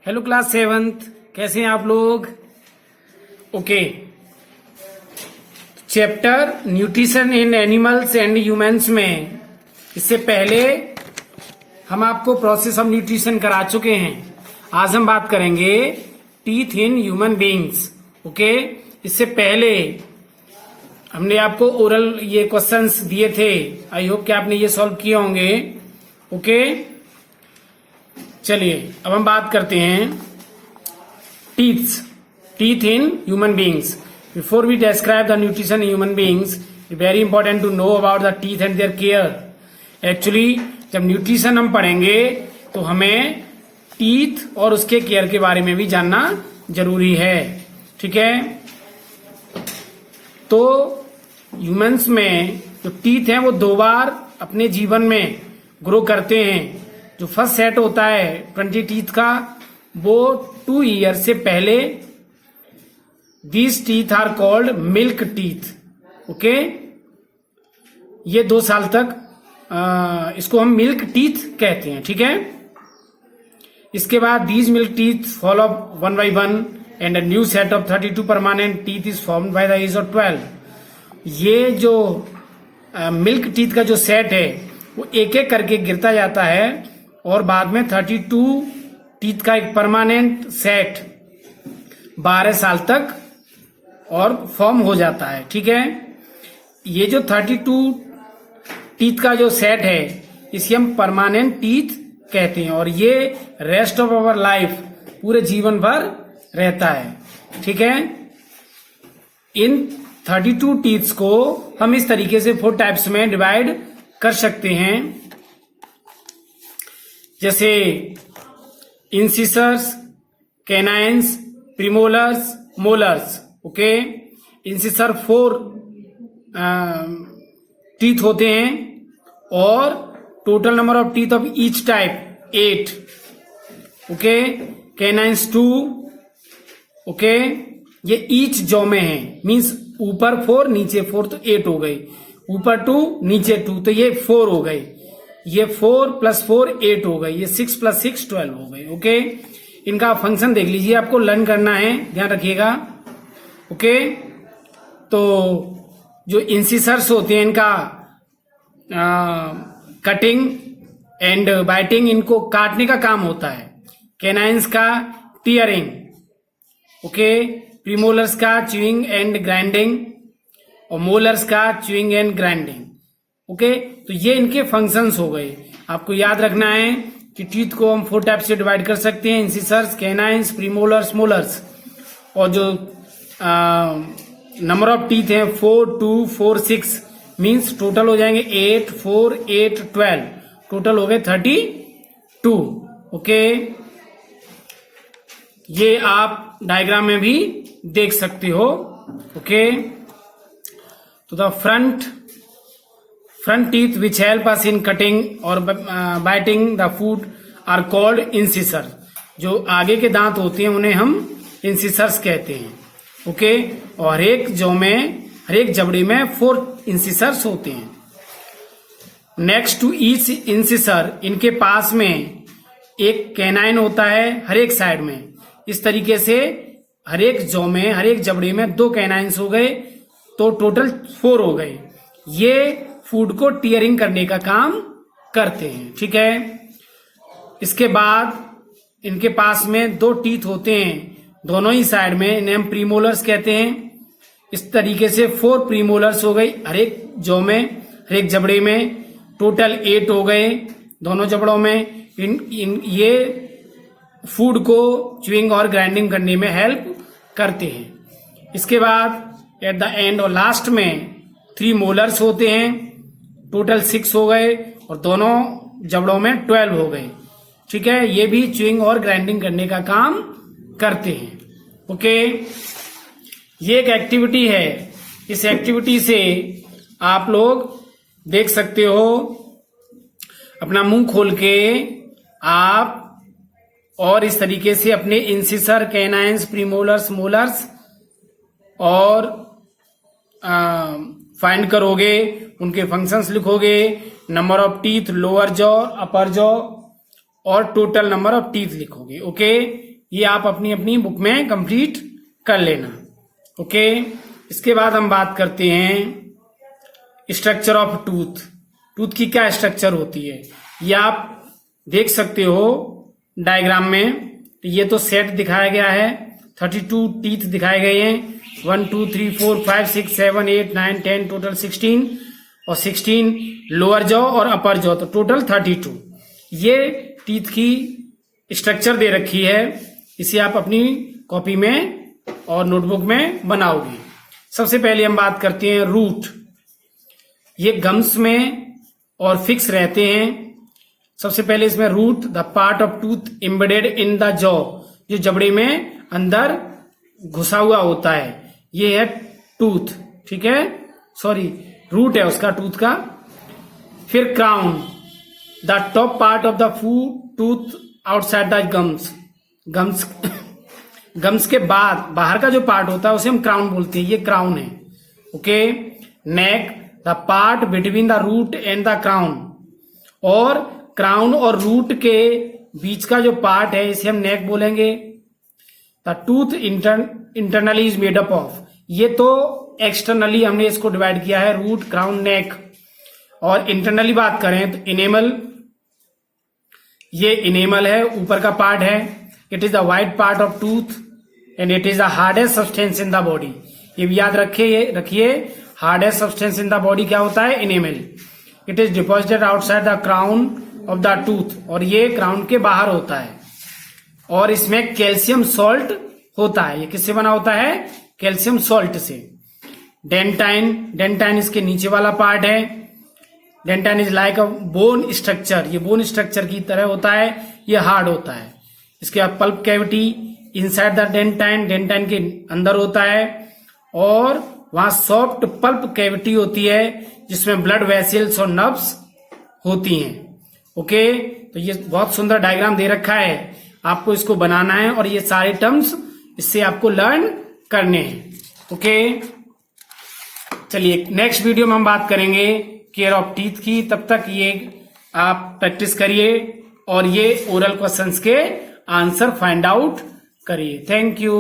Hello class 7th, कैसे हैं आप लोग? Okay, chapter nutrition in animals and humans में इससे पहले हम आपको प्रोसेस ऑफ न्यूट्रिशन करा चुके हैं। आज हम बात करेंगे teeth in human beings. Okay, इससे पहले हमने आपको ओरल ये क्वेश्चंस दिए थे। आई होप कि आपने ये सॉल्व किए होंगे। ओके, चलिए अब हम बात करते हैं teeth in human beings. Before we describe the nutrition in human beings, very important to know about the teeth and their care. Actually जब न्यूट्रिशन हम पढ़ेंगे तो हमें टीथ और उसके केयर के बारे में भी जानना जरूरी है। ठीक है, तो ह्यूमंस में जो टीथ हैं वो 2 बार अपने जीवन में ग्रो करते हैं। जो फर्स्ट सेट होता है 20 टीथ का, वो 2 ईयर से पहले these teeth are called milk teeth. Okay, ये 2 साल तक इसको हम मिल्क टीथ कहते हैं। ठीक है, इसके बाद these milk teeth follow one by one and a new set of 32 permanent teeth is formed by the age of 12। ये जो मिल्क टीथ का जो सेट है वो एक एक करके गिरता जाता है और बाद में 32 टीथ का एक परमानेंट सेट 12 साल तक और फॉर्म हो जाता है। ठीक है, ये जो 32 टीथ का जो सेट है इसे हम परमानेंट टीथ कहते हैं और ये रेस्ट ऑफ आवर लाइफ पूरे जीवन भर रहता है। ठीक है, इन 32 टीथ्स को हम इस तरीके से 4 टाइप्स में डिवाइड कर सकते हैं, जैसे incisors, canines, premolars, molars. Okay, incisor 4 teeth होते हैं और total number of teeth of each type 8। Okay, canines 2। Okay, ये ईच जॉ में है, मीन्स ऊपर 4 नीचे 4 तो 8 हो गई, ऊपर 2 नीचे 2 तो ये 4 हो गई, ये 4 + 4 8 हो गई, ये 6 + 6 12 हो गई। ओके, इनका फंक्शन देख लीजिए, आपको लर्न करना है, ध्यान रखिएगा। ओके, तो जो इंसिसर्स होते हैं इनका कटिंग एंड बाइटिंग, इनको काटने का काम होता है। कैनाइन्स का टीयरिंग। ओके, प्रीमोलर्स का च्यूइंग एंड ग्राइंडिंग और मोलर्स का च्यूइंग एंड ग्राइंडिंग। ओके, तो ये इनके फंक्शंस हो गए। आपको याद रखना है कि टीथ को हम 4 टाइप से डिवाइड कर सकते हैं, इंसिसर्स, कैनाइन्स, प्रीमोलर्स, मोलर्स। और जो नंबर ऑफ टीथ हैं 4 2 4 6 मीन्स टोटल हो जाएंगे 8 4 8 12, टोटल हो गए 32। ओके, ये आप डायग्राम में भी देख सकते हो। ओके, तो the front teeth which help us in cutting और biting the food are called incisor. जो आगे के दांत होते हैं उन्हें हम इंसिसर्स कहते हैं। ओके, और हर एक जबड़े में 4 इंसिसर्स होते हैं। नेक्स्ट टू ईच इंसिसर, इनके पास में एक कैनाइन होता है हर एक साइड में। इस तरीके से हर एक जॉ में, हर एक जबड़े में 2 कैनाइन्स हो गए, तो टोटल 4 हो गए। ये फूड को टीयरिंग करने का काम करते हैं। ठीक है, इसके बाद इनके पास में 2 टीथ होते हैं दोनों ही साइड में, इन्हें हम प्रीमोलर्स कहते हैं। इस तरीके से 4 प्रीमोलर्स हो गई हर एक जॉ में, हर एक जबड़े में, टोटल 8 हो गए दोनों जबड़ों में। ये फूड को च्यूइंग और ग्राइंडिंग करने में हेल्प करते हैं। इसके बाद एट द एंड और लास्ट में 3 मोलर्स होते हैं, टोटल 6 हो गए और दोनों जबड़ों में 12 हो गए। ठीक है, ये भी च्यूइंग और ग्राइंडिंग करने का काम करते हैं। ओके, ये एक एक्टिविटी है, इस एक्टिविटी से आप लोग देख सकते हो, अपना मुंह खोल के आप और इस तरीके से अपने इंसिसर, कैनाइन्स, प्रीमोलर्स, मोलर्स और फाइंड करोगे, उनके फंक्शंस लिखोगे, number of teeth lower jaw, upper jaw और टोटल नंबर ऑफ टीथ लिखोगे। ओके, ये आप अपनी अपनी बुक में कंप्लीट कर लेना। ओके, इसके बाद हम बात करते हैं स्ट्रक्चर ऑफ टूथ। टूथ की क्या स्ट्रक्चर होती है ये आप देख सकते हो डायग्राम में। ये तो सेट दिखाया गया है, 32 टीथ दिखाए गए हैं, 1 2 3 4 5 6 7 8 9 10, टोटल 16 और 16 लोअर जॉ और अपर जॉ, तो टोटल 32। ये टीथ की स्ट्रक्चर दे रखी है, इसे आप अपनी कॉपी में और नोटबुक में बनाओगे। सबसे पहले हम बात करते हैं रूट। ये गम्स में और फिक्स रहते हैं। सबसे पहले इसमें root, the part of tooth embedded in the jaw, जो जबड़े में अंदर घुसा हुआ होता है, ये है टूथ। ठीक है, सॉरी रूट है उसका, टूथ का। फिर crown, the top part of the tooth outside the gums. Gums के बाद बाहर का जो पार्ट होता है उसे हम क्राउन बोलते हैं, ये क्राउन है। Okay, neck, the part between the root and the crown, और क्राउन और रूट के बीच का जो पार्ट है इसे हम नेक बोलेंगे। The tooth internally is made up of, ये तो एक्सटर्नली हमने इसको डिवाइड किया है, रूट, क्राउन, नेक। और इंटरनली बात करें तो इनेमल, ये इनेमल है, ऊपर का पार्ट है। It is the white part of tooth and it is the hardest substance in the body. ये भी याद रखिए, hardest substance in the body क्या होता है, enamel. It is deposited outside the crown of the tooth, और ये crown के बाहर होता है। और इसमें कैल्शियम सॉल्ट होता है। ये किससे बना होता है, कैल्शियम सॉल्ट से। डेंटाइन, डेंटाइन इसके नीचे वाला पार्ट है। Dentine is like a bone structure, ये बोन स्ट्रक्चर की तरह होता है, ये हार्ड होता है। इसके बाद pulp cavity inside the dentine, dentine के अंदर होता है, और वहां सॉफ्ट पल्प कैविटी होती है जिसमें ब्लड वेसल्स और नर्व्स होती हैं। ओके, तो ये बहुत सुंदर डायग्राम दे रखा है, आपको इसको बनाना है और ये सारे टर्म्स इससे आपको लर्न करने हैं। ओके, चलिए नेक्स्ट वीडियो में हम बात करेंगे केयर ऑफ टीथ की। तब तक ये आप प्रैक्टिस करिए और ये ओरल क्वेश्चंस के आंसर फाइंड आउट करिए। Thank you.